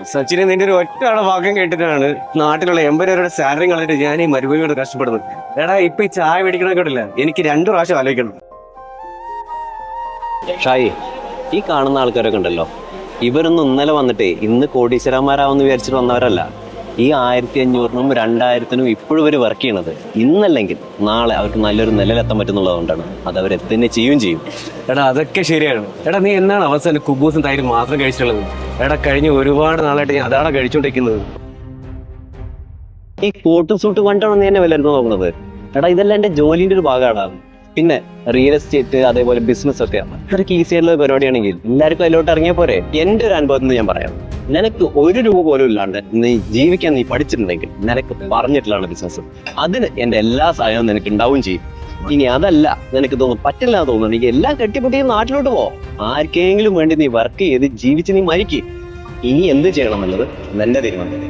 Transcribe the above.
സച്ചിനെ നിന്റെ ഒരു ഒറ്റ ആളെ വാക്യം കേട്ടിട്ടാണ് നാട്ടിലുള്ള 80 പേരുടെ സാലറി കളഞ്ഞിട്ട് ഞാൻ ഈ മരുഭൂമിയോട് കഷ്ടപ്പെടുന്നത്. എടാ ഇപ്പൊ ഈ ചായ മേടിക്കണ കേട്ടില്ല, എനിക്ക് 2 പ്രാവശ്യം ആലോചിക്കണം. ഷായി, ഈ കാണുന്ന ആൾക്കാരൊക്കെ ഉണ്ടല്ലോ, ഇവരൊന്നും ഇന്നലെ വന്നിട്ടേ ഇന്ന് കോടീശ്വരന്മാരാവെന്ന് വിചാരിച്ചിട്ട് വന്നവരല്ല. ഈ 1500-നും 2000-നും ഇപ്പോഴും ഇവർ വർക്ക് ചെയ്യണത് ഇന്നല്ലെങ്കിൽ നാളെ അവർക്ക് നല്ലൊരു നിലയിലെത്താൻ പറ്റുന്നുള്ളതുകൊണ്ടാണ്. അത് അവരെത്തന്നെ ചെയ്യും. എടാ അതൊക്കെ ശരിയാണ്. എടാ നീ എന്നാണ് അവസാനം കുബൂസും തൈരും മാത്രം കഴിച്ചിട്ടുള്ളത്? എടാ കഴിഞ്ഞ ഒരുപാട് നാളായിട്ട് ഞാൻ അതാണ് കഴിച്ചുകൊണ്ടിരിക്കുന്നത്. ഈ കോട്ടും സൂട്ട് കണ്ടാണ് നീ എന്നെ വിലയിരുന്ന് നോക്കുന്നത്. എടാ ഇതെല്ലാം എന്റെ ജോലിന്റെ ഒരു ഭാഗമാണ്. പിന്നെ റിയൽ എസ്റ്റേറ്റ് അതേപോലെ ബിസിനസ് ഒക്കെ അത്രയ്ക്ക് ഈസി ആയിട്ടുള്ള പരിപാടിയാണെങ്കിൽ എല്ലാവർക്കും അതിലോട്ട് ഇറങ്ങിയ പോരെ. എന്റെ ഒരു അനുഭവത്തിൽ നിന്ന് ഞാൻ പറയാം, നിനക്ക് 1 രൂപ പോലും ഇല്ലാണ്ട് നീ ജീവിക്കാൻ നീ പഠിച്ചിട്ടുണ്ടെങ്കിൽ നിനക്ക് പറഞ്ഞിട്ടുള്ളതാണ് ബിസിനസ്. അതിന് എന്റെ എല്ലാ സഹായവും നിനക്ക് ഉണ്ടാവും ചെയ്യും. ഇനി അതല്ല നിനക്ക് പറ്റില്ല തോന്നുന്നു, എല്ലാം കെട്ടിപ്പൊട്ടി നാട്ടിലോട്ട് പോ. ആർക്കെങ്കിലും വേണ്ടി നീ വർക്ക് ചെയ്ത് ജീവിച്ച് നീ മരിക്കും. ഇനി എന്ത് ചെയ്യണം എന്നുള്ളത് എന്റെ തീരുമാനം.